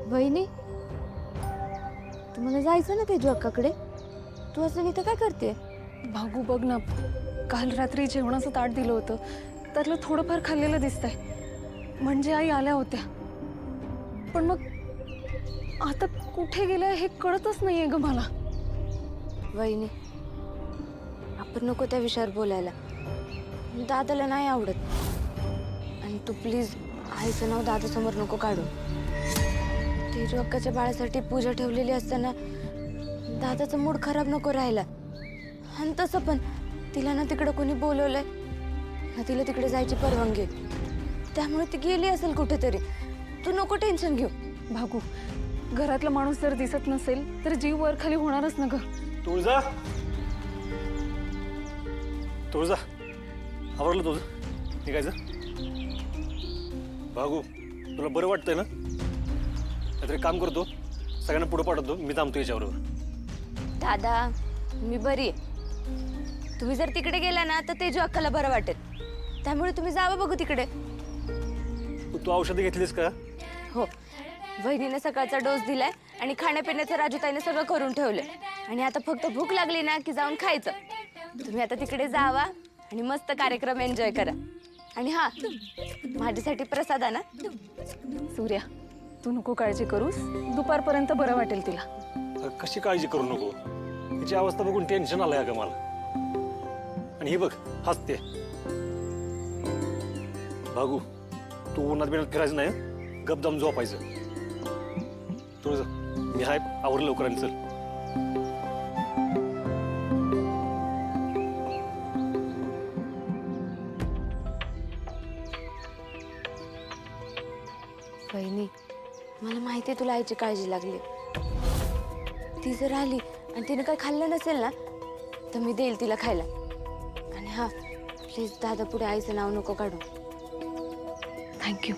वहिनी, तुम्हाला जायचं ना तेजू अक्काकडे? तू असं इथं काय करते? भागू बघ ना, काल रात्री जेवणाचं ताट दिलं होतं, त्यातलं थोडंफार खाल्लेलं दिसतंय. म्हणजे आई आल्या होत्या, पण मग आता कुठे गेल्या हे कळतच नाहीये ग मला. वहिनी, आपण नको त्या विषयावर बोलायला. दादाला नाही आवडत. आणि तू प्लीज आईचं नाव दादासमोर नको काढू. तेजू अक्काच्या बाळासाठी पूजा ठेवलेली असताना दादाचा मूड खराब नको राहायला. आणि तसं पण तिला ना तिकडे कोणी बोलवलंय ना तिला तिकडे जायची परवानगी आहे. त्यामुळे ती गेली असेल कुठेतरी. तू नको टेन्शन घेऊ. भागू, घरातला माणूस जर दिसत नसेल तर जीव वर खाली होणारच ना ग. तुळजा, तुळजा, आवरलं तुझं? निघायचं? भागू, तुला बरं वाटतंय ना? काहीतरी काम करतो, सगळ्यांना पुढे पाठवतो, मी थांबतो याच्याबरोबर. दादा, मी बरी आहे. तुम्ही जर तिकडे गेला ना तर तेजू अक्काला बरं वाटेल. त्यामुळे तुम्ही जावं बघू तिकडे. तू औषधं घेतलीस का? हो, वहिनीने सकाळचा डोस दिलाय आणि खाण्यापिण्याचं राजूताईने सगळं करून ठेवलंय. आणि आता फक्त भूक लागली ना की जाऊन खायचं. तुम्ही आता तिकडे जावा आणि मस्त कार्यक्रम एन्जॉय करा. आणि हा, माझ्यासाठी प्रसाद आणा. सूर्या, तू नको काळजी करूस, दुपारपर्यंत बरं वाटेल तिला. कशी काळजी करू नको? तिची अवस्था बघून टेन्शन आलंय का मला. आणि हे बघ, हसते. भागू, तू उन्हात बिनात फिरायचं नाही, गपदम झोपायचं. तुझं मी हाय, आवरलं लवकर आणि चल. वहिनी, मला माहिती आहे तुला आईची काळजी लागली. ती जर आली आणि तिने काही खाल्लं नसेल ना तर मी देईल तिला खायला. आणि हा, प्लीज दादा पुढे आईचं नाव नको काढू. थँक्यू.